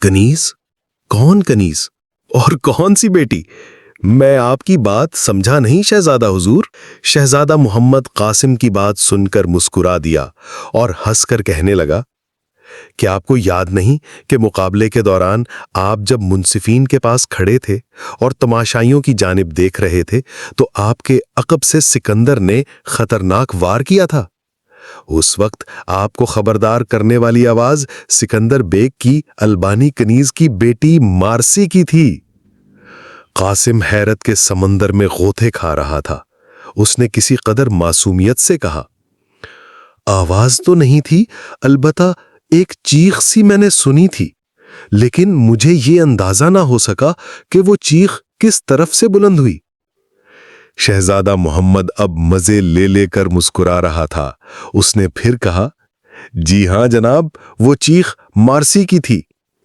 کنیز؟ کون کنیز؟ اور کون سی بیٹی؟ میں آپ کی بات سمجھا نہیں شہزادہ حضور۔ شہزادہ محمد قاسم کی بات سن کر مسکرا دیا اور ہنس کر کہنے لگا، کیا آپ کو یاد نہیں کہ مقابلے کے دوران آپ جب منصفین کے پاس کھڑے تھے اور تماشائیوں کی جانب دیکھ رہے تھے تو آپ کے عقب سے سکندر نے خطرناک وار کیا تھا؟ اس وقت آپ کو خبردار کرنے والی آواز سکندر بیگ کی البانی کنیز کی بیٹی مارسی کی تھی۔ قاسم حیرت کے سمندر میں غوطے کھا رہا تھا۔ اس نے کسی قدر معصومیت سے کہا، آواز تو نہیں تھی، البتہ ایک چیخ سی میں نے سنی تھی، لیکن مجھے یہ اندازہ نہ ہو سکا کہ وہ چیخ کس طرف سے بلند ہوئی۔ شہزادہ محمد اب مزے لے لے کر مسکرا رہا تھا۔ اس نے پھر کہا، جی ہاں جناب، وہ چیخ مارسی کی تھی۔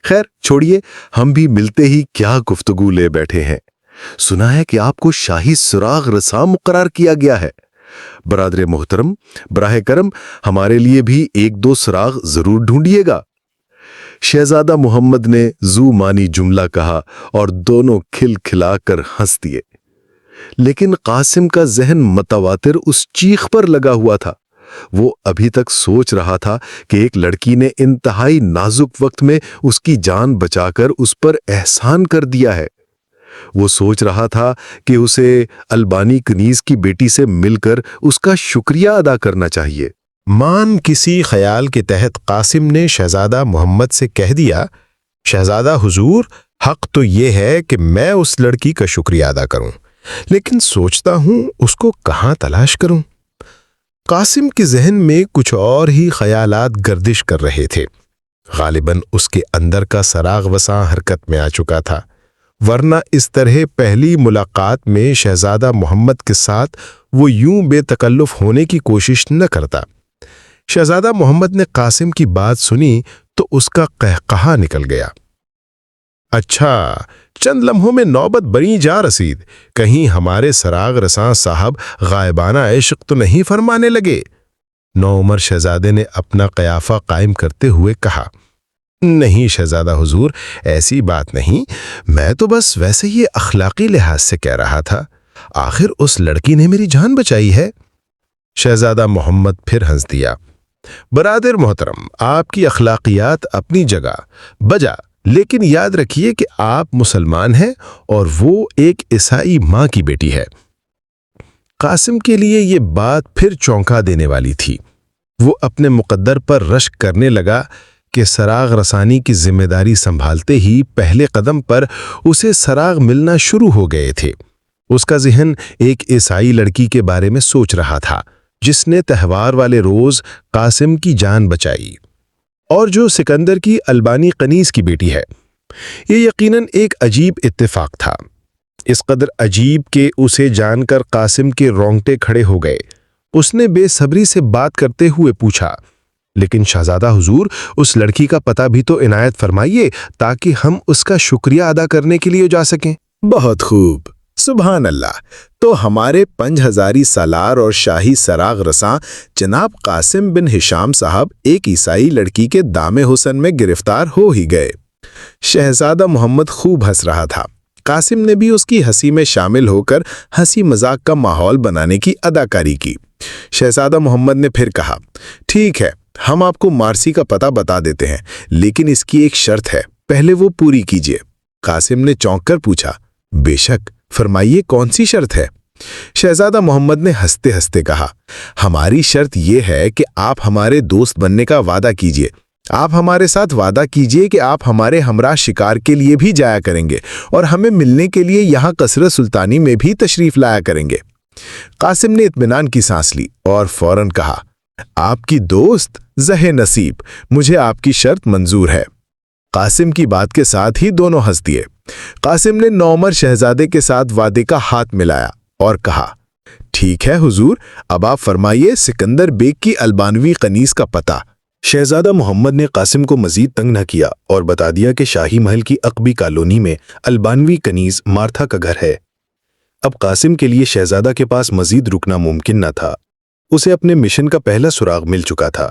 خیر چھوڑیے، ہم بھی ملتے ہی کیا گفتگو لے بیٹھے ہیں۔ سنا ہے کہ آپ کو شاہی سراغ رساں مقرر کیا گیا ہے۔ برادر محترم، براہ کرم ہمارے لیے بھی ایک دو سراغ ضرور ڈھونڈیے گا۔ شہزادہ محمد نے ذو معنی جملہ کہا اور دونوں کھل کھلا کر ہنس دیے، لیکن قاسم کا ذہن متواتر اس چیخ پر لگا ہوا تھا۔ وہ ابھی تک سوچ رہا تھا کہ ایک لڑکی نے انتہائی نازک وقت میں اس کی جان بچا کر اس پر احسان کر دیا ہے۔ وہ سوچ رہا تھا کہ اسے البانی کنیز کی بیٹی سے مل کر اس کا شکریہ ادا کرنا چاہیے۔ مان کسی خیال کے تحت قاسم نے شہزادہ محمد سے کہہ دیا، شہزادہ حضور، حق تو یہ ہے کہ میں اس لڑکی کا شکریہ ادا کروں، لیکن سوچتا ہوں اس کو کہاں تلاش کروں۔ قاسم کے ذہن میں کچھ اور ہی خیالات گردش کر رہے تھے۔ غالباً اس کے اندر کا سراغ وساں حرکت میں آ چکا تھا، ورنہ اس طرح پہلی ملاقات میں شہزادہ محمد کے ساتھ وہ یوں بے تکلف ہونے کی کوشش نہ کرتا۔ شہزادہ محمد نے قاسم کی بات سنی تو اس کا قہقہا نکل گیا۔ اچھا، چند لمحوں میں نوبت بری جا رسید، کہیں ہمارے سراغ رساں صاحب غائبانہ عشق تو نہیں فرمانے لگے؟ نوعمر شہزادے نے اپنا قیافہ قائم کرتے ہوئے کہا، نہیں شہزادہ حضور، ایسی بات نہیں، میں تو بس ویسے ہی اخلاقی لحاظ سے کہہ رہا تھا، آخر اس لڑکی نے میری جان بچائی ہے۔ شہزادہ محمد پھر ہنس دیا۔ برادر محترم، آپ کی اخلاقیات اپنی جگہ بجا، لیکن یاد رکھیے کہ آپ مسلمان ہیں اور وہ ایک عیسائی ماں کی بیٹی ہے۔ قاسم کے لیے یہ بات پھر چونکا دینے والی تھی۔ وہ اپنے مقدر پر رشک کرنے لگا کہ سراغ رسانی کی ذمہ داری سنبھالتے ہی پہلے قدم پر اسے سراغ ملنا شروع ہو گئے تھے۔ اس کا ذہن ایک عیسائی لڑکی کے بارے میں سوچ رہا تھا جس نے تہوار والے روز قاسم کی جان بچائی اور جو سکندر کی البانی کنیز کی بیٹی ہے۔ یہ یقیناً ایک عجیب اتفاق تھا، اس قدر عجیب کہ اسے جان کر قاسم کے رونگٹے کھڑے ہو گئے۔ اس نے بے صبری سے بات کرتے ہوئے پوچھا، لیکن شہزادہ حضور، اس لڑکی کا پتہ بھی تو عنایت فرمائیے تاکہ ہم اس کا شکریہ ادا کرنے کے لیے جا سکیں۔ بہت خوب، سبحان اللہ، تو ہمارے 5000 سالار اور شاہی سراغ رساں جناب قاسم بن ہشام صاحب ایک عیسائی لڑکی کے دام حسن میں گرفتار ہو ہی گئے۔ شہزادہ محمد خوب ہنس رہا تھا۔ قاسم نے بھی اس کی ہنسی میں شامل ہو کر ہنسی مذاق کا ماحول بنانے کی اداکاری کی۔ شہزادہ محمد نے پھر کہا، ٹھیک ہے، ہم آپ کو مارسی کا پتہ بتا دیتے ہیں، لیکن اس کی ایک شرط ہے، پہلے وہ پوری کیجیے۔ قاسم نے چونک کر پوچھا، بے شک، فرمائیے کون سی شرط ہے؟ شہزادہ محمد نے ہنستے ہنستے کہا، ہماری شرط یہ ہے کہ آپ ہمارے دوست بننے کا وعدہ کیجیے۔ آپ ہمارے ساتھ وعدہ کیجیے کہ آپ ہمارے ہمراہ شکار کے لیے بھی جایا کریں گے اور ہمیں ملنے کے لیے یہاں قصر سلطانی میں بھی تشریف لایا کریں گے۔ قاسم نے اطمینان کی سانس لی اور فوراً کہا، آپ کی دوست زہ نصیب، مجھے آپ کی شرط منظور ہے۔ قاسم کی بات کے ساتھ ہی دونوں ہنس دیے۔ قاسم نے نوعمر شہزادے کے ساتھ وعدے کا ہاتھ ملایا اور کہا، ٹھیک ہے حضور، اب آپ فرمائیے سکندر بیگ کی البانوی کنیز کا پتہ۔ شہزادہ محمد نے قاسم کو مزید تنگ نہ کیا اور بتا دیا کہ شاہی محل کی عقبی کالونی میں البانوی کنیز مارتھا کا گھر ہے۔ اب قاسم کے لیے شہزادہ کے پاس مزید رکنا ممکن نہ تھا۔ اسے اپنے مشن کا پہلا سراغ مل چکا تھا،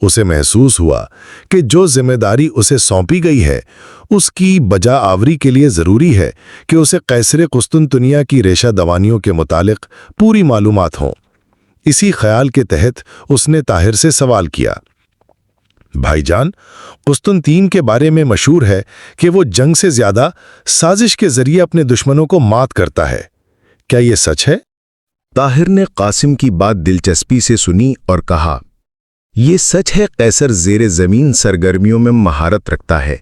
اسے محسوس ہوا کہ جو ذمہ داری اسے سونپی گئی ہے اس کی بجا آوری کے لیے ضروری ہے کہ اسے قیصر قسطنطنیہ کی ریشہ دوانیوں کے متعلق پوری معلومات ہوں۔ اسی خیال کے تحت اس نے طاہر سے سوال کیا، بھائی جان، قسطنطین کے بارے میں مشہور ہے کہ وہ جنگ سے زیادہ سازش کے ذریعے اپنے دشمنوں کو مات کرتا ہے، کیا یہ سچ ہے؟ طاہر نے قاسم کی بات دلچسپی سے سنی اور کہا، یہ سچ ہے، قیصر زیر زمین سرگرمیوں میں مہارت رکھتا ہے۔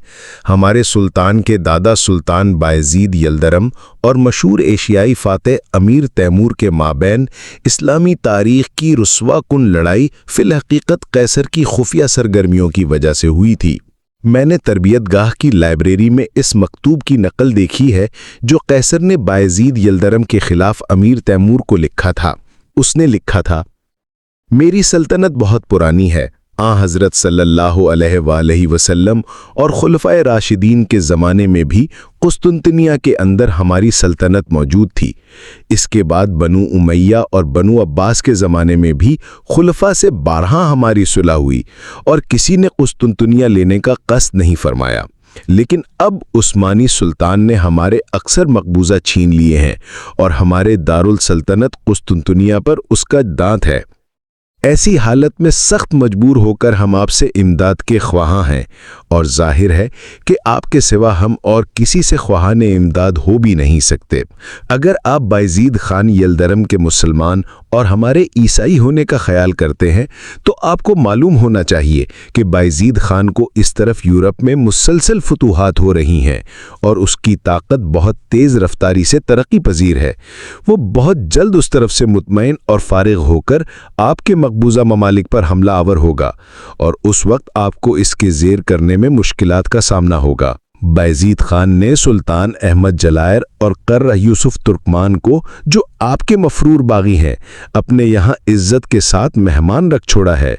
ہمارے سلطان کے دادا سلطان بایزید یلدرم اور مشہور ایشیائی فاتح امیر تیمور کے مابین اسلامی تاریخ کی رسوا کن لڑائی فی الحقیقت قیصر کی خفیہ سرگرمیوں کی وجہ سے ہوئی تھی۔ میں نے تربیت گاہ کی لائبریری میں اس مکتوب کی نقل دیکھی ہے جو قیصر نے بایزید یلدرم کے خلاف امیر تیمور کو لکھا تھا۔ اس نے لکھا تھا، میری سلطنت بہت پرانی ہے، حضرت صلی اللہ علیہ وآلہ وسلم اور خلفائے راشدین کے زمانے میں بھی قسطنطنیہ کے اندر ہماری سلطنت موجود تھی۔ اس کے بعد بنو امیہ اور بنو عباس کے زمانے میں بھی خلفاء سے 12 ہماری صلح ہوئی اور کسی نے قسطنطنیہ لینے کا قصد نہیں فرمایا، لیکن اب عثمانی سلطان نے ہمارے اکثر مقبوضہ چھین لیے ہیں اور ہمارے دارالسلطنت قسطنطنیہ پر اس کا دانت ہے۔ ایسی حالت میں سخت مجبور ہو کر ہم آپ سے امداد کے خواہاں ہیں، اور ظاہر ہے کہ آپ کے سوا ہم اور کسی سے خواہان امداد ہو بھی نہیں سکتے۔ اگر آپ بایزید خان یلدرم کے مسلمان اور ہمارے عیسائی ہونے کا خیال کرتے ہیں تو آپ کو معلوم ہونا چاہیے کہ بایزید خان کو اس طرف یورپ میں مسلسل فتوحات ہو رہی ہیں اور اس کی طاقت بہت تیز رفتاری سے ترقی پذیر ہے۔ وہ بہت جلد اس طرف سے مطمئن اور فارغ ہو کر آپ کے مقبوضہ ممالک پر حملہ آور ہوگا، اور اس وقت آپ کو اس کے زیر کرنے میں مشکلات کا سامنا ہوگا۔ بایزید خان نے سلطان احمد جلائر اور قرہ یوسف ترکمان کو، جو آپ کے مفرور باغی ہیں، اپنے یہاں عزت کے ساتھ مہمان رکھ چھوڑا ہے،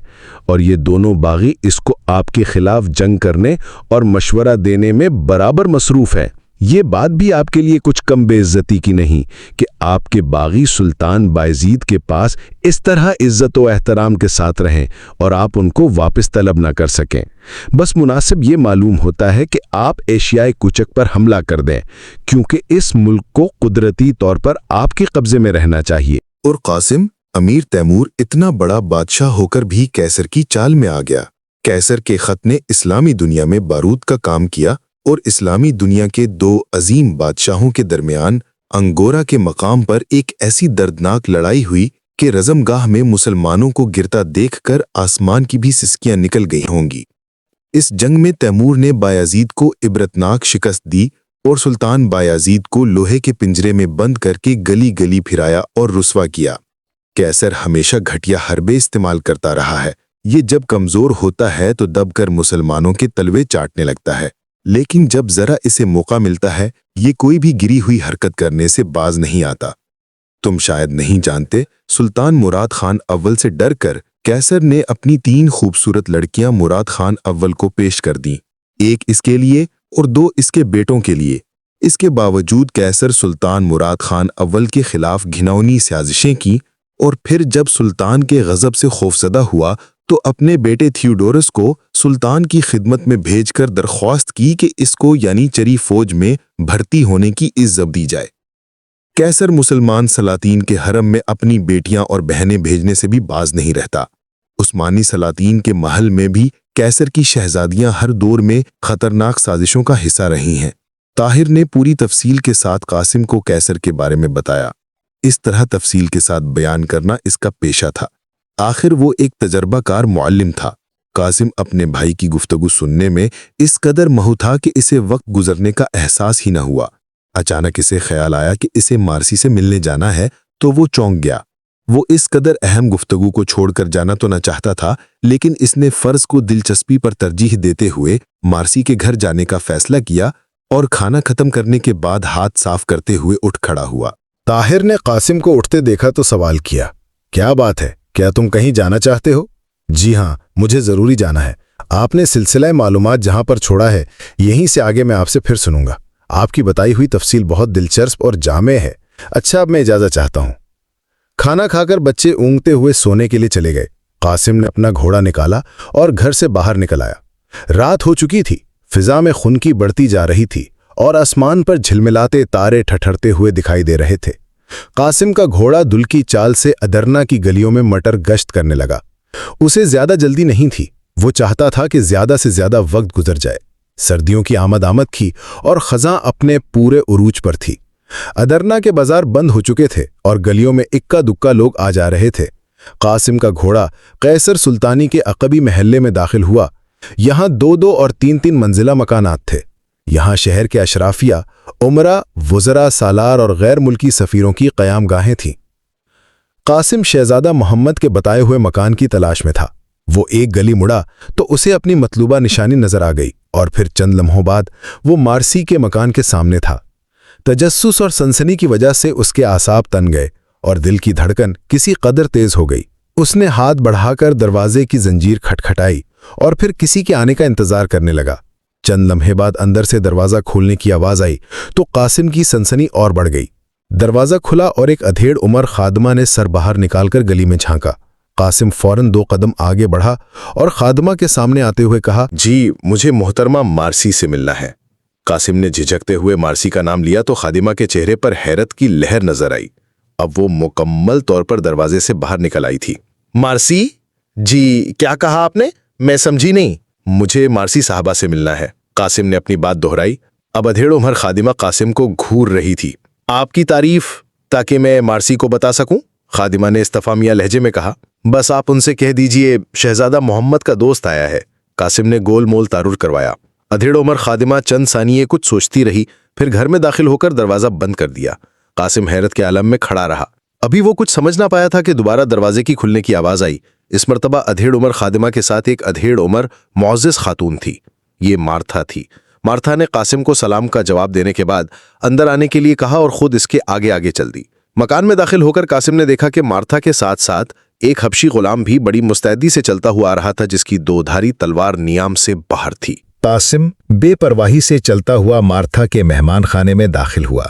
اور یہ دونوں باغی اس کو آپ کے خلاف جنگ کرنے اور مشورہ دینے میں برابر مصروف ہیں۔ یہ بات بھی آپ کے لیے کچھ کم بے عزتی کی نہیں کہ آپ کے باغی سلطان بایزید کے پاس اس طرح عزت و احترام کے ساتھ رہیں اور آپ ان کو واپس طلب نہ کر سکیں۔ بس مناسب یہ معلوم ہوتا ہے کہ آپ ایشیائی کوچک پر حملہ کر دیں، کیونکہ اس ملک کو قدرتی طور پر آپ کے قبضے میں رہنا چاہیے۔ اور قاسم، امیر تیمور اتنا بڑا بادشاہ ہو کر بھی قیصر کی چال میں آ گیا۔ قیصر کے خط نے اسلامی دنیا میں بارود کا کام کیا اور اسلامی دنیا کے 2 عظیم بادشاہوں کے درمیان انگورا کے مقام پر ایک ایسی دردناک لڑائی ہوئی کہ رزمگاہ میں مسلمانوں کو گرتا دیکھ کر آسمان کی بھی سسکیاں نکل گئی ہوں گی۔ اس جنگ میں تیمور نے بایزید کو عبرتناک شکست دی اور سلطان بایزید کو لوہے کے پنجرے میں بند کر کے گلی گلی پھرایا اور رسوا کیا۔ قیصر ہمیشہ گھٹیا حربے استعمال کرتا رہا ہے۔ یہ جب کمزور ہوتا ہے تو دب کر مسلمانوں کے تلوے چاٹنے لگتا ہے، لیکن جب ذرا اسے موقع ملتا ہے یہ کوئی بھی گری ہوئی حرکت کرنے سے باز نہیں آتا۔ تم شاید نہیں جانتے، سلطان مراد خان اول سے ڈر کر قیصر نے اپنی 3 خوبصورت لڑکیاں مراد خان اول کو پیش کر دیں، 1 اس کے لیے اور 2 اس کے بیٹوں کے لیے۔ اس کے باوجود قیصر سلطان مراد خان اول کے خلاف گھناؤنی سازشیں کی، اور پھر جب سلطان کے غضب سے خوفزدہ ہوا تو اپنے بیٹے تھیوڈورس کو سلطان کی خدمت میں بھیج کر درخواست کی کہ اس کو یعنی چری فوج میں بھرتی ہونے کی عزت دی جائے۔ قیصر مسلمان سلاطین کے حرم میں اپنی بیٹیاں اور بہنیں بھیجنے سے بھی باز نہیں رہتا۔ عثمانی سلاطین کے محل میں بھی قیصر کی شہزادیاں ہر دور میں خطرناک سازشوں کا حصہ رہی ہیں۔ طاہر نے پوری تفصیل کے ساتھ قاسم کو قیصر کے بارے میں بتایا۔ اس طرح تفصیل کے ساتھ بیان کرنا اس کا پیشہ تھا۔ آخر وہ ایک تجربہ کار معلم تھا۔ قاسم اپنے بھائی کی گفتگو سننے میں اس قدر مہو تھا کہ اسے وقت گزرنے کا احساس ہی نہ ہوا۔ اچانک اسے خیال آیا کہ اسے مارسی سے ملنے جانا ہے تو وہ چونک گیا۔ وہ اس قدر اہم گفتگو کو چھوڑ کر جانا تو نہ چاہتا تھا، لیکن اس نے فرض کو دلچسپی پر ترجیح دیتے ہوئے مارسی کے گھر جانے کا فیصلہ کیا اور کھانا ختم کرنے کے بعد ہاتھ صاف کرتے ہوئے اٹھ کھڑا ہوا۔ طاہر نے قاسم کو اٹھتے دیکھا تو سوال کیا، کیا بات ہے؟ کیا تم کہیں جانا چاہتے ہو؟ جی ہاں، مجھے ضروری جانا ہے۔ آپ نے سلسلہ معلومات جہاں پر چھوڑا ہے یہیں سے آگے میں آپ سے پھر سنوں گا۔ آپ کی بتائی ہوئی تفصیل بہت دلچسپ اور جامع ہے۔ اچھا، اب میں اجازت چاہتا ہوں۔ کھانا کھا کر بچے اونگتے ہوئے سونے کے لیے چلے گئے۔ قاسم نے اپنا گھوڑا نکالا اور گھر سے باہر نکل آیا۔ رات ہو چکی تھی، فضا میں خنکی بڑھتی جا رہی تھی اور آسمان پر جھلملاتے تارے ٹھٹھرتے ہوئے دکھائی دے رہے تھے۔ قاسم کا گھوڑا دل کی چال سے ادرنا کی گلیوں میں مٹر گشت کرنے لگا۔ اسے زیادہ جلدی نہیں تھی، وہ چاہتا تھا کہ زیادہ سے زیادہ وقت گزر جائے۔ سردیوں کی آمد تھی اور خزاں اپنے پورے عروج پر تھی۔ ادرنا کے بازار بند ہو چکے تھے اور گلیوں میں اکا دکا لوگ آ جا رہے تھے۔ قاسم کا گھوڑا قیصر سلطانی کے عقبی محلے میں داخل ہوا۔ یہاں 2 اور 3 منزلہ مکانات تھے۔ یہاں شہر کے اشرافیہ، عمرا، وزراء، سالار اور غیر ملکی سفیروں کی قیام گاہیں تھیں۔ قاسم شہزادہ محمد کے بتائے ہوئے مکان کی تلاش میں تھا۔ وہ ایک گلی مڑا تو اسے اپنی مطلوبہ نشانی نظر آ گئی اور پھر چند لمحوں بعد وہ مارسی کے مکان کے سامنے تھا۔ تجسس اور سنسنی کی وجہ سے اس کے اعصاب تن گئے اور دل کی دھڑکن کسی قدر تیز ہو گئی۔ اس نے ہاتھ بڑھا کر دروازے کی زنجیر کھٹکھٹائی اور پھر کسی کے آنے کا انتظار کرنے لگا۔ چند لمحے بعد اندر سے دروازہ کھولنے کی آواز آئی تو قاسم کی سنسنی اور بڑھ گئی۔ دروازہ کھلا اور ایک ادھیڑ عمر خادمہ نے سر باہر نکال کر گلی میں جھانکا۔ قاسم فوراً 2 قدم آگے بڑھا اور خادمہ کے سامنے آتے ہوئے کہا، جی، مجھے محترمہ مارسی سے ملنا ہے۔ قاسم نے جھجکتے ہوئے مارسی کا نام لیا تو خادمہ کے چہرے پر حیرت کی لہر نظر آئی۔ اب وہ مکمل طور پر دروازے سے باہر نکل آئی تھی۔ مارسی؟ جی، کیا کہا آپ نے؟ میں سمجھی نہیں۔ مجھے مارسی صاحبہ سے ملنا ہے۔ قاسم نے اپنی بات دہرائی۔ اب ادھیڑ عمر خادمہ قاسم کو گھور رہی تھی۔ آپ کی تعریف تاکہ میں مارسی کو بتا سکوں؟ خادمہ نے استفہامیہ لہجے میں کہا۔ بس آپ ان سے کہہ دیجئے شہزادہ محمد کا دوست آیا ہے۔ قاسم نے گول مول تارر کروایا۔ ادھیڑ عمر خادمہ چند ثانیے کچھ سوچتی رہی، پھر گھر میں داخل ہو کر دروازہ بند کر دیا۔ قاسم حیرت کے عالم میں کھڑا رہا۔ ابھی وہ کچھ سمجھ نہ پایا تھا کہ دوبارہ دروازے کی کھلنے کی آواز آئی۔ اس مرتبہ ادھیڑ عمر خادمہ کے ساتھ ایک ادھیڑ عمر معزز خاتون تھی۔ یہ مارتھا تھی۔ مارتھا نے قاسم کو سلام کا جواب دینے کے بعد اندر آنے کے لیے کہا اور خود اس کے آگے آگے چل دی۔ مکان میں داخل ہو کر قاسم نے دیکھا کہ مارتھا کے ساتھ ساتھ ایک حبشی غلام بھی بڑی مستعدی سے چلتا ہوا آ رہا تھا، جس کی 2 دھاری تلوار نیام سے باہر تھی۔ قاسم بے پرواہی سے چلتا ہوا مارتھا کے مہمان خانے میں داخل ہوا۔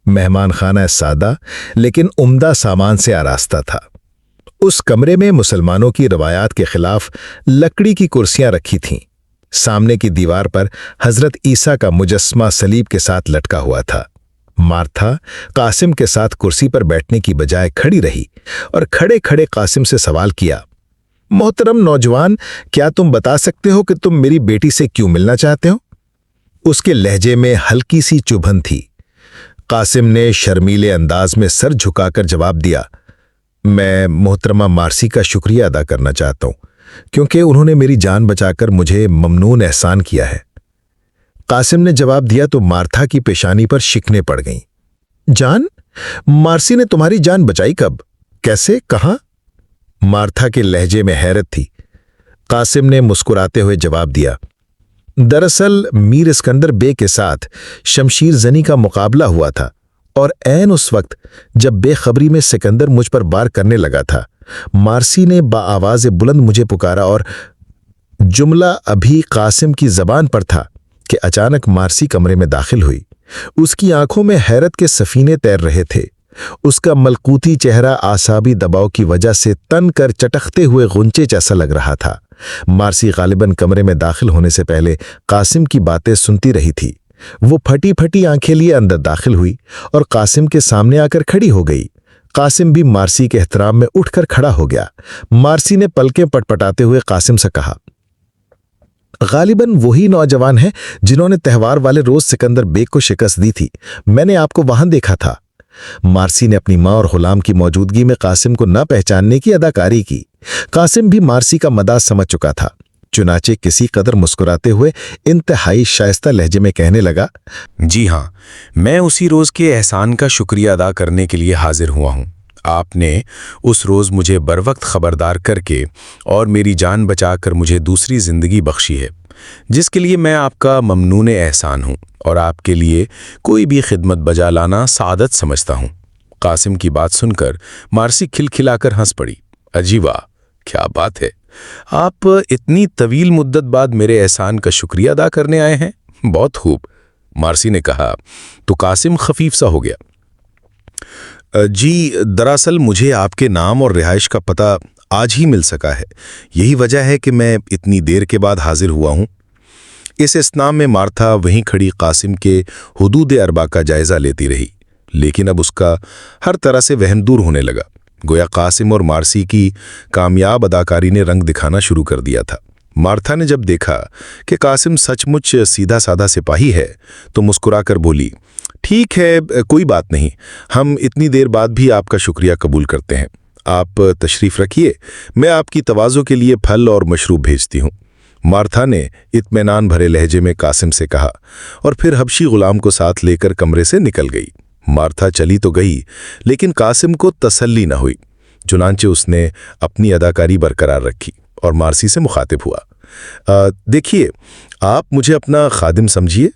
مہمان خانہ سادہ لیکن عمدہ سامان سے آراستہ تھا۔ اس کمرے میں مسلمانوں کی روایات کے خلاف لکڑی کی کرسیاں رکھی تھیں۔ سامنے کی دیوار پر حضرت عیسیٰ کا مجسمہ صلیب کے ساتھ لٹکا ہوا تھا۔ مارتھا قاسم کے ساتھ کرسی پر بیٹھنے کی بجائے کھڑی رہی اور کھڑے کھڑے قاسم سے سوال کیا، محترم نوجوان، کیا تم بتا سکتے ہو کہ تم میری بیٹی سے کیوں ملنا چاہتے ہو؟ اس کے لہجے میں ہلکی سی چبھن تھی۔ قاسم نے شرمیلے انداز میں سر جھکا کر جواب دیا، میں محترمہ مارسی کا شکریہ ادا کرنا چاہتا ہوں کیونکہ انہوں نے میری جان بچا کر مجھے ممنون احسان کیا ہے۔ قاسم نے جواب دیا تو مارتھا کی پیشانی پر شکنیں پڑ گئیں۔ جان؟ مارسی نے تمہاری جان بچائی کب؟ کیسے؟ کہاں؟ مارتھا کے لہجے میں حیرت تھی۔ قاسم نے مسکراتے ہوئے جواب دیا، دراصل میر اسکندر بے کے ساتھ شمشیر زنی کا مقابلہ ہوا تھا اور عین اس وقت جب بے خبری میں سکندر مجھ پر وار کرنے لگا تھا، مارسی نے بآواز بلند مجھے پکارا اور جملہ ابھی قاسم کی زبان پر تھا کہ اچانک مارسی کمرے میں داخل ہوئی۔ اس کی آنکھوں میں حیرت کے سفینے تیر رہے تھے۔ اس کا ملکوتی چہرہ اعصابی دباؤ کی وجہ سے تن کر چٹکتے ہوئے غنچے جیسا لگ رہا تھا۔ مارسی غالباً کمرے میں داخل ہونے سے پہلے قاسم کی باتیں سنتی رہی تھی۔ وہ پھٹی پھٹی آنکھیں لیے اندر داخل ہوئی اور قاسم کے سامنے آ کر کھڑی ہو گئی۔ قاسم بھی مارسی کے احترام میں اٹھ کر کھڑا ہو گیا۔ مارسی نے پلکیں پٹپٹاتے ہوئے قاسم سے کہا، غالباً وہی نوجوان ہیں جنہوں نے تہوار والے روز سکندر بیگ کو شکست دی تھی، میں نے آپ کو وہاں دیکھا تھا۔ مارسی نے اپنی ماں اور غلام کی موجودگی میں قاسم کو نہ پہچاننے کی اداکاری کی۔ قاسم بھی مارسی کا مداح سمجھ چکا تھا، چنانچہ کسی قدر مسکراتے ہوئے انتہائی شائستہ لہجے میں کہنے لگا، جی ہاں، میں اسی روز کے احسان کا شکریہ ادا کرنے کے لیے حاضر ہوا ہوں۔ آپ نے اس روز مجھے بروقت خبردار کر کے اور میری جان بچا کر مجھے دوسری زندگی بخشی ہے، جس کے لیے میں آپ کا ممنون احسان ہوں اور آپ کے لیے کوئی بھی خدمت بجا لانا سعادت سمجھتا ہوں۔ قاسم کی بات سن کر مارسی کھلکھلا کر ہنس پڑی۔ اجی واہ، کیا بات ہے، آپ اتنی طویل مدت بعد میرے احسان کا شکریہ ادا کرنے آئے ہیں، بہت خوب، مارسی نے کہا تو قاسم خفیف سا ہو گیا۔ جی، دراصل مجھے آپ کے نام اور رہائش کا پتہ آج ہی مل سکا ہے، یہی وجہ ہے کہ میں اتنی دیر کے بعد حاضر ہوا ہوں۔ اس اثناء میں مارتھا وہیں کھڑی قاسم کے حدود اربع کا جائزہ لیتی رہی، لیکن اب اس کا ہر طرح سے وہم دور ہونے لگا۔ گویا قاسم اور مارسی کی کامیاب اداکاری نے رنگ دکھانا شروع کر دیا تھا۔ مارتھا نے جب دیکھا کہ قاسم سچ مچ سیدھا سادہ سپاہی ہے تو مسکرا کر بولی، ٹھیک ہے، کوئی بات نہیں، ہم اتنی دیر بعد بھی آپ کا شکریہ قبول کرتے ہیں۔ آپ تشریف رکھیے، میں آپ کی تواضع کے لیے پھل اور مشروب بھیجتی ہوں۔ مارتھا نے اطمینان بھرے لہجے میں قاسم سے کہا اور پھر حبشی غلام کو ساتھ لے کر کمرے سے نکل گئی۔ مارتھا چلی تو گئی لیکن قاسم کو تسلی نہ ہوئی، چنانچہ اس نے اپنی اداکاری برقرار رکھی اور مارسی سے مخاطب ہوا، دیکھیے، آپ مجھے اپنا خادم سمجھیے،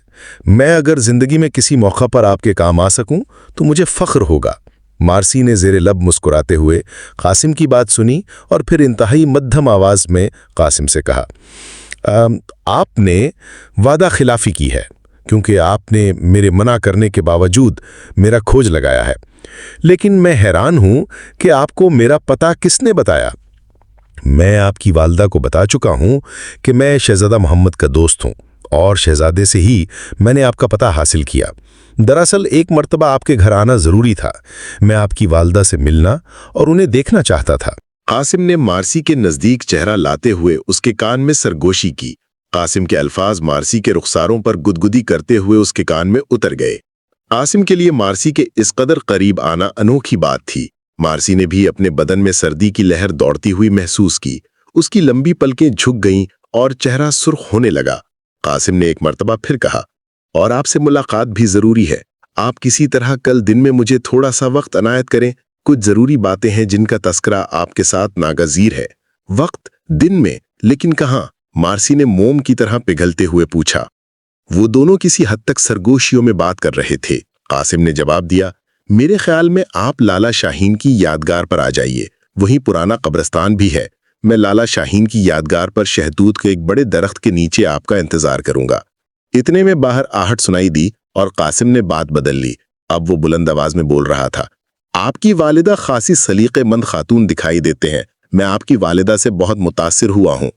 میں اگر زندگی میں کسی موقع پر آپ کے کام آ سکوں تو مجھے فخر ہوگا۔ مارسی نے زیر لب مسکراتے ہوئے قاسم کی بات سنی اور پھر انتہائی مدھم آواز میں قاسم سے کہا، آپ نے وعدہ خلافی کی ہے کیونکہ آپ نے میرے منع کرنے کے باوجود میرا کھوج لگایا ہے، لیکن میں حیران ہوں کہ آپ کو میرا پتہ کس نے بتایا؟ میں آپ کی والدہ کو بتا چکا ہوں کہ میں شہزادہ محمد کا دوست ہوں اور شہزادے سے ہی میں نے آپ کا پتہ حاصل کیا۔ دراصل ایک مرتبہ آپ کے گھر آنا ضروری تھا، میں آپ کی والدہ سے ملنا اور انہیں دیکھنا چاہتا تھا۔ قاسم نے مارسی کے نزدیک چہرہ لاتے ہوئے اس کے کان میں سرگوشی کی۔ قاسم کے الفاظ مارسی کے رخساروں پر گدگدی کرتے ہوئے اس کے کان میں اتر گئے۔ قاسم کے لیے مارسی کے اس قدر قریب آنا انوکھی بات تھی۔ مارسی نے بھی اپنے بدن میں سردی کی لہر دوڑتی ہوئی محسوس کی۔ اس کی لمبی پلکیں جھک گئیں اور چہرہ سرخ ہونے لگا۔ قاسم نے ایک مرتبہ پھر کہا، اور آپ سے ملاقات بھی ضروری ہے۔ آپ کسی طرح کل دن میں مجھے تھوڑا سا وقت عنایت کریں، کچھ ضروری باتیں ہیں جن کا تذکرہ آپ کے ساتھ ناگزیر ہے۔ وقت دن میں، لیکن کہاں؟ مارسی نے موم کی طرح پگھلتے ہوئے پوچھا۔ وہ دونوں کسی حد تک سرگوشیوں میں بات کر رہے تھے۔ قاسم نے جواب دیا، میرے خیال میں آپ لالا شاہین کی یادگار پر آ جائیے، وہیں پرانا قبرستان بھی ہے۔ میں لالا شاہین کی یادگار پر شہتوت کے ایک بڑے درخت کے نیچے آپ کا انتظار کروں گا۔ اتنے میں باہر آہٹ سنائی دی اور قاسم نے بات بدل لی۔ اب وہ بلند آواز میں بول رہا تھا، آپ کی والدہ خاصی سلیقے مند خاتون دکھائی دیتے ہیں، میں آپ کی والدہ سے بہت متاثر ہوا ہوں۔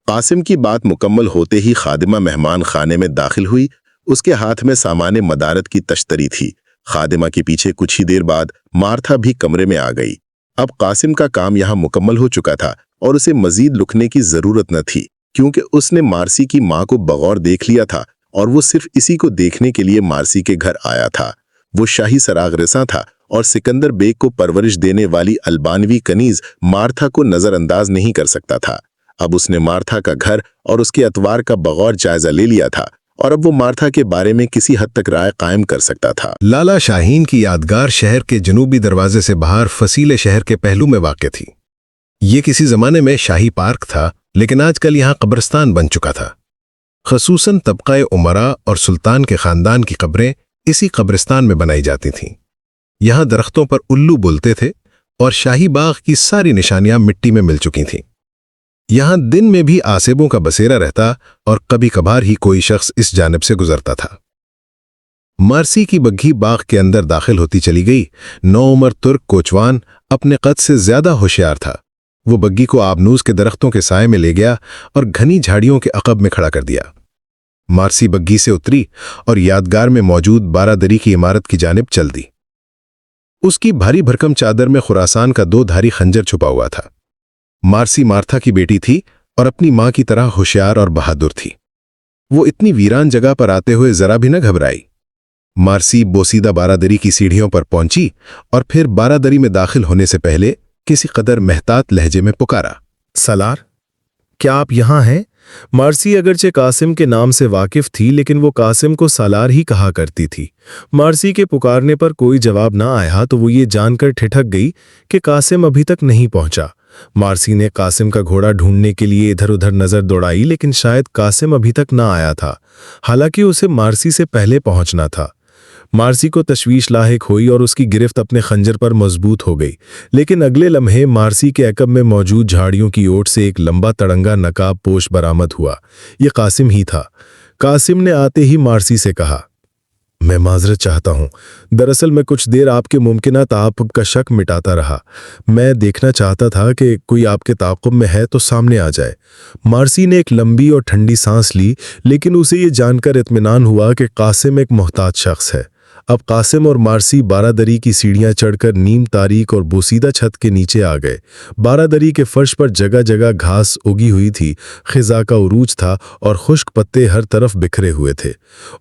قاسم کی بات مکمل ہوتے ہی خادمہ مہمان خانے میں داخل ہوئی۔ اس کے ہاتھ میں سامان مدارت کی تشتری تھی۔ خادمہ کے پیچھے کچھ ہی دیر بعد مارتھا بھی کمرے میں آ گئی۔ اب قاسم کا کام یہاں مکمل ہو چکا تھا اور اسے مزید لکھنے کی ضرورت نہ تھی، کیونکہ اس نے مارسی کی ماں کو بغور دیکھ لیا تھا اور وہ صرف اسی کو دیکھنے کے لیے مارسی کے گھر آیا تھا۔ وہ شاہی سراغ رساں تھا اور سکندر بیگ کو پرورش دینے والی البانوی کنیز مارتھا کو نظر انداز نہیں کر سکتا تھا۔ اب اس نے مارتھا کا گھر اور اس کے اتوار کا بغور جائزہ لے لیا تھا اور اب وہ مارتھا کے بارے میں کسی حد تک رائے قائم کر سکتا تھا۔ لالا شاہین کی یادگار شہر کے جنوبی دروازے سے باہر فصیل شہر کے پہلو میں واقع تھی۔ یہ کسی زمانے میں شاہی پارک تھا، لیکن آج کل یہاں قبرستان بن چکا تھا۔ خصوصاً طبقہ عمرا اور سلطان کے خاندان کی قبریں اسی قبرستان میں بنائی جاتی تھیں۔ یہاں درختوں پر الو بولتے تھے اور شاہی باغ کی ساری نشانیاں مٹی میں مل چکی تھیں۔ یہاں دن میں بھی آسیبوں کا بسیرا رہتا اور کبھی کبھار ہی کوئی شخص اس جانب سے گزرتا تھا۔ مارسی کی بگھی باغ کے اندر داخل ہوتی چلی گئی۔ نوعمر ترک کوچوان اپنے قد سے زیادہ ہوشیار تھا۔ وہ بگھی کو آبنوس کے درختوں کے سائے میں لے گیا اور گھنی جھاڑیوں کے عقب میں کھڑا کر دیا۔ مارسی بگھی سے اتری اور یادگار میں موجود 12 دری کی عمارت کی جانب چل دی۔ اس کی بھاری بھرکم چادر میں خراسان کا 2 دھاری خنجر چھپا ہوا تھا۔ مارسی مارتھا کی بیٹی تھی اور اپنی ماں کی طرح ہوشیار اور بہادر تھی۔ وہ اتنی ویران جگہ پر آتے ہوئے ذرا بھی نہ گھبرائی۔ مارسی بوسیدہ 12 دری کی سیڑھیوں پر پہنچی اور پھر 12 دری میں داخل ہونے سے پہلے کسی قدر محتاط لہجے میں پکارا، سالار، کیا آپ یہاں ہیں؟ مارسی اگرچہ قاسم کے نام سے واقف تھی لیکن وہ قاسم کو سالار ہی کہا کرتی تھی۔ مارسی کے پکارنے پر کوئی جواب نہ آیا تو وہ یہ جان کر ٹھٹک گئی کہ قاسم ابھی تک نہیں پہنچا۔ مارسی نے قاسم کا گھوڑا ڈھونڈنے کے لیے ادھر ادھر نظر دوڑائی لیکن شاید قاسم ابھی تک نہ آیا تھا، حالانکہ اسے مارسی سے پہلے پہنچنا تھا۔ مارسی کو تشویش لاحق ہوئی اور اس کی گرفت اپنے خنجر پر مضبوط ہو گئی، لیکن اگلے لمحے مارسی کے عقب میں موجود جھاڑیوں کی اوٹ سے ایک لمبا تڑنگا نقاب پوش برآمد ہوا۔ یہ قاسم ہی تھا۔ قاسم نے آتے ہی مارسی سے کہا، میں معذرت چاہتا ہوں، دراصل میں کچھ دیر آپ کے ممکنہ تعاقب کا شک مٹاتا رہا۔ میں دیکھنا چاہتا تھا کہ کوئی آپ کے تعاقب میں ہے تو سامنے آ جائے۔ مارسی نے ایک لمبی اور ٹھنڈی سانس لی، لیکن اسے یہ جان کر اطمینان ہوا کہ قاسم ایک محتاط شخص ہے۔ اب قاسم اور مارسی بارہ دری کی سیڑھیاں چڑھ کر نیم تاریک اور بوسیدہ چھت کے نیچے آ گئے۔ بارہ دری کے فرش پر جگہ جگہ گھاس اگی ہوئی تھی، خزاں کا عروج تھا اور خشک پتے ہر طرف بکھرے ہوئے تھے۔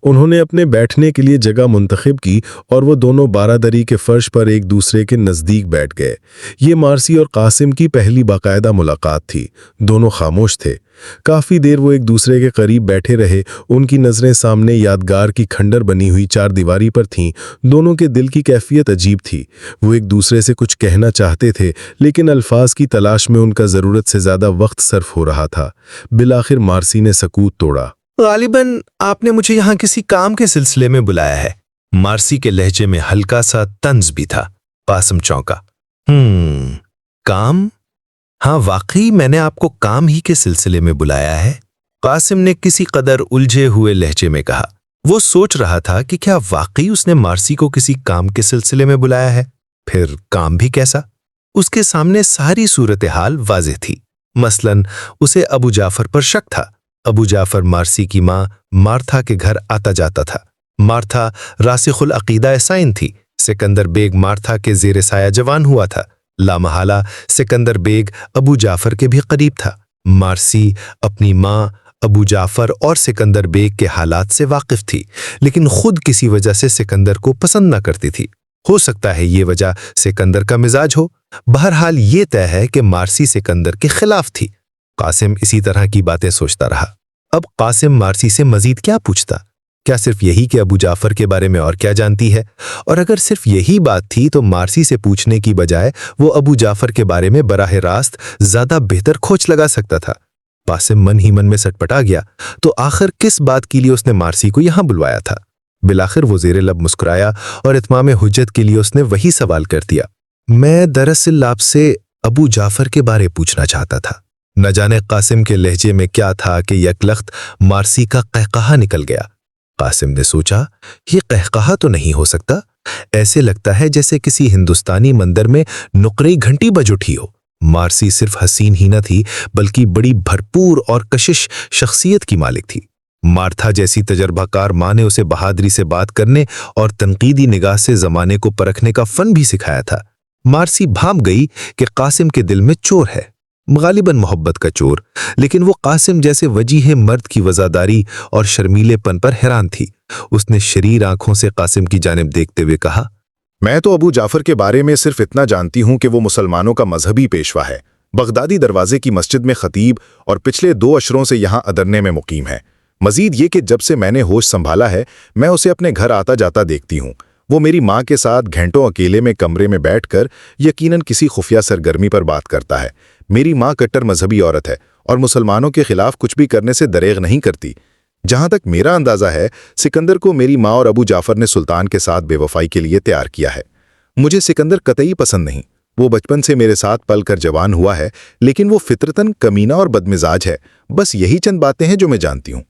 انہوں نے اپنے بیٹھنے کے لیے جگہ منتخب کی اور وہ دونوں بارہ دری کے فرش پر ایک دوسرے کے نزدیک بیٹھ گئے۔ یہ مارسی اور قاسم کی پہلی باقاعدہ ملاقات تھی۔ دونوں خاموش تھے۔ کافی دیر وہ ایک دوسرے کے قریب بیٹھے رہے۔ ان کی نظریں سامنے یادگار کی کھنڈر بنی ہوئی چار دیواری پر تھیں۔ دونوں کے دل کی کیفیت عجیب تھی۔ وہ ایک دوسرے سے کچھ کہنا چاہتے تھے، لیکن الفاظ کی تلاش میں ان کا ضرورت سے زیادہ وقت صرف ہو رہا تھا۔ بالآخر مارسی نے سکوت توڑا۔ غالباً آپ نے مجھے یہاں کسی کام کے سلسلے میں بلایا ہے۔ مارسی کے لہجے میں ہلکا سا طنز بھی تھا۔ قاسم چونکا۔ کام؟ ہاں، واقعی میں نے آپ کو کام ہی کے سلسلے میں بلایا ہے، قاسم نے کسی قدر الجھے ہوئے لہجے میں کہا۔ وہ سوچ رہا تھا کہ کیا واقعی اس نے مارسی کو کسی کام کے سلسلے میں بلایا ہے؟ پھر کام بھی کیسا؟ اس کے سامنے ساری صورتحال واضح تھی۔ مثلاً اسے ابو جعفر پر شک تھا۔ ابو جعفر مارسی کی ماں مارتھا کے گھر آتا جاتا تھا۔ مارتھا راسخ العقیدہ عیسائن تھی۔ سکندر بیگ مارتھا کے زیر سایہ جوان ہوا تھا۔ لامحالہ سکندر بیگ ابو جعفر کے بھی قریب تھا۔ مارسی اپنی ماں، ابو جعفر اور سکندر بیگ کے حالات سے واقف تھی، لیکن خود کسی وجہ سے سکندر کو پسند نہ کرتی تھی۔ ہو سکتا ہے یہ وجہ سکندر کا مزاج ہو۔ بہرحال یہ طے ہے کہ مارسی سکندر کے خلاف تھی۔ قاسم اسی طرح کی باتیں سوچتا رہا۔ اب قاسم مارسی سے مزید کیا پوچھتا؟ کیا صرف یہی کہ ابو جعفر کے بارے میں اور کیا جانتی ہے؟ اور اگر صرف یہی بات تھی تو مارسی سے پوچھنے کی بجائے وہ ابو جعفر کے بارے میں براہ راست زیادہ بہتر کھوج لگا سکتا تھا۔ قاسم من ہی من میں سٹپٹا گیا۔ تو آخر کس بات کے لیے اس نے مارسی کو یہاں بلوایا تھا؟ بالآخر وہ زیر لب مسکرایا اور اتمام حجت کے لیے اس نے وہی سوال کر دیا۔ میں دراصل آپ سے ابو جعفر کے بارے پوچھنا چاہتا تھا۔ نہ جانے قاسم کے لہجے میں کیا تھا کہ یکلخت مارسی کا قہقہا نکل گیا۔ قاسم نے سوچا، یہ قہقہا تو نہیں ہو سکتا۔ ایسے لگتا ہے جیسے کسی ہندوستانی مندر میں نقرئی گھنٹی بج اٹھی ہو۔ مارسی صرف حسین ہی نہ تھی بلکہ بڑی بھرپور اور کشش شخصیت کی مالک تھی۔ مارتھا جیسی تجربہ کار ماں نے اسے بہادری سے بات کرنے اور تنقیدی نگاہ سے زمانے کو پرکھنے کا فن بھی سکھایا تھا۔ مارسی بھانپ گئی کہ قاسم کے دل میں چور ہے، غالباً محبت کا چور، لیکن وہ قاسم جیسے وجیح مرد کی وزاداری اور شرمیلے پن پر حیران تھی۔ اس نے شریر آنکھوں سے قاسم کی جانب دیکھتے ہوئے کہا، میں تو ابو جعفر کے بارے میں صرف اتنا جانتی ہوں کہ وہ مسلمانوں کا مذہبی پیشوا ہے، بغدادی دروازے کی مسجد میں خطیب اور پچھلے 2 عشروں سے یہاں ادرنے میں مقیم ہے۔ مزید یہ کہ جب سے میں نے ہوش سنبھالا ہے میں اسے اپنے گھر آتا جاتا دیکھتی ہوں۔ وہ میری ماں کے ساتھ گھنٹوں اکیلے میں کمرے میں بیٹھ کر یقیناً کسی خفیہ سرگرمی پر بات کرتا ہے۔ میری ماں کٹر مذہبی عورت ہے اور مسلمانوں کے خلاف کچھ بھی کرنے سے دریغ نہیں کرتی۔ جہاں تک میرا اندازہ ہے سکندر کو میری ماں اور ابو جعفر نے سلطان کے ساتھ بے وفائی کے لیے تیار کیا ہے۔ مجھے سکندر قطعی پسند نہیں۔ وہ بچپن سے میرے ساتھ پل کر جوان ہوا ہے، لیکن وہ فطرتاً کمینہ اور بدمزاج ہے۔ بس یہی چند باتیں ہیں جو میں جانتی ہوں۔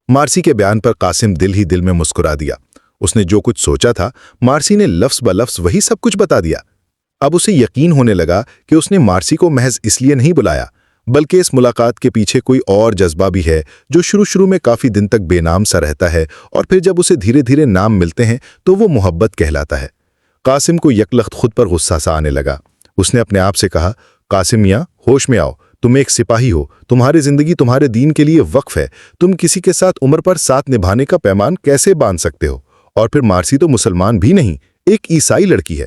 مارسی کے بیان پر قاسم دل ہی دل میں مسکرا دیا۔ اس نے جو کچھ سوچا تھا مارسی نے لفظ بلفظ وہی سب کچھ بتا دیا۔ اب اسے یقین ہونے لگا کہ اس نے مارسی کو محض اس لیے نہیں بلایا بلکہ اس ملاقات کے پیچھے کوئی اور جذبہ بھی ہے جو شروع میں کافی دن تک بے نام سا رہتا ہے اور پھر جب اسے دھیرے دھیرے نام ملتے ہیں تو وہ محبت کہلاتا ہے۔ قاسم کو یکلخت خود پر غصہ سا آنے لگا۔ اس نے اپنے آپ سے کہا، قاسم میاں ہوش میں آؤ، تم ایک سپاہی ہو، تمہاری زندگی تمہارے دین کے لیے وقف ہے، تم کسی کے ساتھ عمر پر ساتھ نبھانے کا پیمان کیسے باندھ سکتے ہو؟ اور پھر مارسی تو مسلمان بھی نہیں، ایک عیسائی لڑکی ہے۔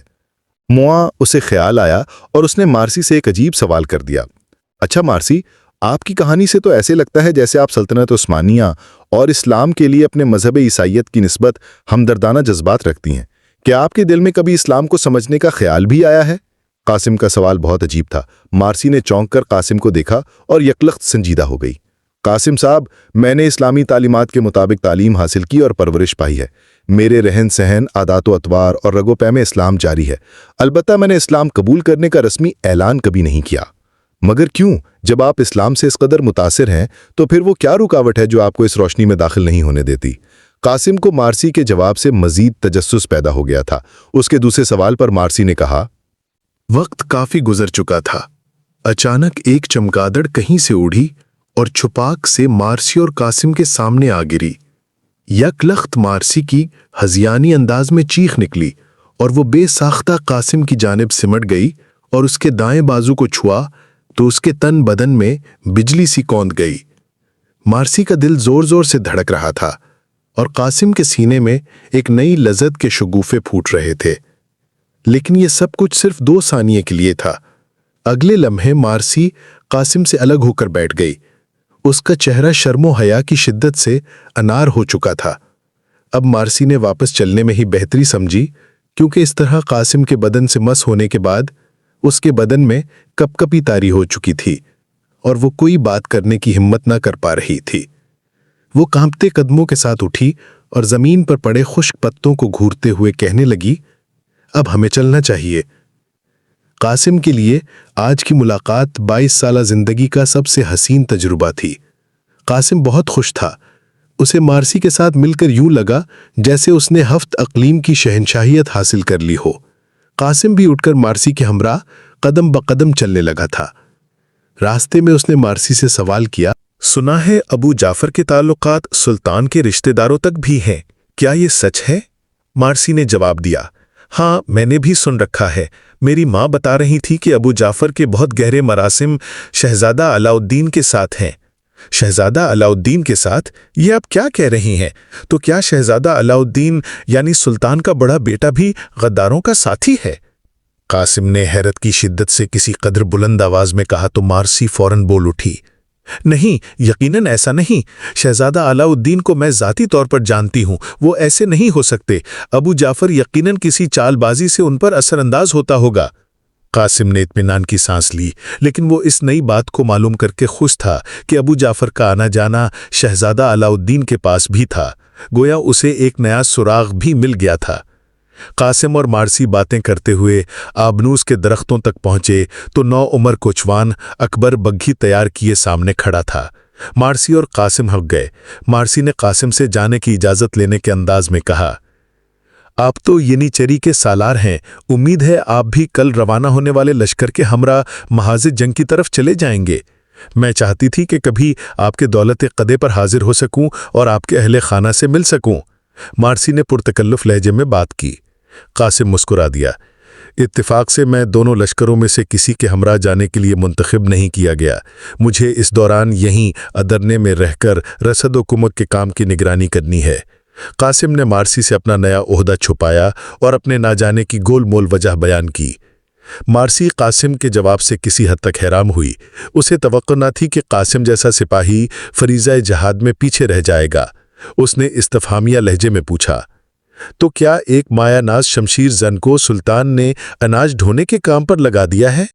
مواں اسے خیال آیا اور اس نے مارسی سے ایک عجیب سوال کر دیا، اچھا مارسی، آپ کی کہانی سے تو ایسے لگتا ہے جیسے آپ سلطنت عثمانیہ اور اسلام کے لیے اپنے مذہب عیسائیت کی نسبت ہمدردانہ جذبات رکھتی ہیں۔ کیا آپ کے دل میں کبھی اسلام کو سمجھنے کا خیال بھی آیا ہے؟ قاسم کا سوال بہت عجیب تھا۔ مارسی نے چونک کر قاسم کو دیکھا اور یکلخت سنجیدہ ہو گئی۔ قاسم صاحب، میں نے اسلامی تعلیمات کے مطابق تعلیم حاصل کی اور پرورش پائی ہے۔ میرے رہن سہن، عادات و اطوار اور رگ و پے میں اسلام جاری ہے۔ البتہ میں نے اسلام قبول کرنے کا رسمی اعلان کبھی نہیں کیا۔ مگر کیوں؟ جب آپ اسلام سے اس قدر متاثر ہیں تو پھر وہ کیا رکاوٹ ہے جو آپ کو اس روشنی میں داخل نہیں ہونے دیتی؟ قاسم کو مارسی کے جواب سے مزید تجسس پیدا ہو گیا تھا۔ اس کے دوسرے سوال پر مارسی نے کہا، وقت کافی گزر چکا تھا۔ اچانک ایک چمگادڑ کہیں سے اڑی اور چھپاک سے مارسی اور قاسم کے سامنے آ گری۔ یک لخت مارسی کی ہذیانی انداز میں چیخ نکلی اور وہ بے ساختہ قاسم کی جانب سمٹ گئی اور اس کے دائیں بازو کو چھوا تو اس کے تن بدن میں بجلی سی کوند گئی۔ مارسی کا دل زور زور سے دھڑک رہا تھا اور قاسم کے سینے میں ایک نئی لذت کے شگوفے پھوٹ رہے تھے، لیکن یہ سب کچھ صرف 2 ثانیے کے لیے تھا۔ اگلے لمحے مارسی قاسم سے الگ ہو کر بیٹھ گئی۔ اس کا چہرہ شرم و حیا کی شدت سے انار ہو چکا تھا۔ اب مارسی نے واپس چلنے میں ہی بہتری سمجھی، کیونکہ اس طرح قاسم کے بدن سے مس ہونے کے بعد اس کے بدن میں کپ کپی طاری ہو چکی تھی اور وہ کوئی بات کرنے کی ہمت نہ کر پا رہی تھی۔ وہ کانپتے قدموں کے ساتھ اٹھی اور زمین پر پڑے خشک پتوں کو گھورتے ہوئے کہنے لگی، اب ہمیں چلنا چاہیے۔ قاسم کے لیے آج کی ملاقات 22 سالہ زندگی کا سب سے حسین تجربہ تھی۔ قاسم بہت خوش تھا۔ اسے مارسی کے ساتھ مل کر یوں لگا جیسے اس نے ہفت اقلیم کی شہنشاہیت حاصل کر لی ہو۔ قاسم بھی اٹھ کر مارسی کے ہمراہ قدم بقدم چلنے لگا تھا۔ راستے میں اس نے مارسی سے سوال کیا، سنا ہے ابو جعفر کے تعلقات سلطان کے رشتہ داروں تک بھی ہیں، کیا یہ سچ ہے؟ مارسی نے جواب دیا، ہاں میں نے بھی سن رکھا ہے۔ میری ماں بتا رہی تھی کہ ابو جعفر کے بہت گہرے مراسم شہزادہ علاء الدین کے ساتھ ہیں۔ شہزادہ علاء الدین کے ساتھ؟ یہ آپ کیا کہہ رہی ہیں؟ تو کیا شہزادہ علاء الدین یعنی سلطان کا بڑا بیٹا بھی غداروں کا ساتھی ہے؟ قاسم نے حیرت کی شدت سے کسی قدر بلند آواز میں کہا تو مارسی فوراً بول اٹھی، نہیں، یقیناً ایسا نہیں۔ شہزادہ علاء الدین کو میں ذاتی طور پر جانتی ہوں، وہ ایسے نہیں ہو سکتے۔ ابو جعفر یقیناً کسی چال بازی سے ان پر اثر انداز ہوتا ہوگا۔ قاسم نے اطمینان کی سانس لی، لیکن وہ اس نئی بات کو معلوم کر کے خوش تھا کہ ابو جعفر کا آنا جانا شہزادہ علاء الدین کے پاس بھی تھا، گویا اسے ایک نیا سراغ بھی مل گیا تھا۔ قاسم اور مارسی باتیں کرتے ہوئے آبنوس کے درختوں تک پہنچے تو نو عمر کوچوان اکبر بگھی تیار کیے سامنے کھڑا تھا۔ مارسی اور قاسم ہنس گئے۔ مارسی نے قاسم سے جانے کی اجازت لینے کے انداز میں کہا، آپ تو ینیچری کے سالار ہیں، امید ہے آپ بھی کل روانہ ہونے والے لشکر کے ہمراہ محاذ جنگ کی طرف چلے جائیں گے۔ میں چاہتی تھی کہ کبھی آپ کے دولت قدے پر حاضر ہو سکوں اور آپ کے اہل خانہ سے مل سکوں۔ مارسی نے پرتکلف لہجے میں بات کی۔ قاسم مسکرا دیا، اتفاق سے میں دونوں لشکروں میں سے کسی کے ہمراہ جانے کے لیے منتخب نہیں کیا گیا۔ مجھے اس دوران یہیں ادرنے میں رہ کر رسد و کمک کے کام کی نگرانی کرنی ہے۔ قاسم نے مارسی سے اپنا نیا عہدہ چھپایا اور اپنے نہ جانے کی گول مول وجہ بیان کی۔ مارسی قاسم کے جواب سے کسی حد تک حیران ہوئی۔ اسے توقع نہ تھی کہ قاسم جیسا سپاہی فریضہ جہاد میں پیچھے رہ جائے گا۔ اس نے استفہامیہ لہجے میں پوچھا، تو کیا ایک مایا ناز شمشیر زن کو سلطان نے اناج ڈھونے کے کام پر لگا دیا ہے؟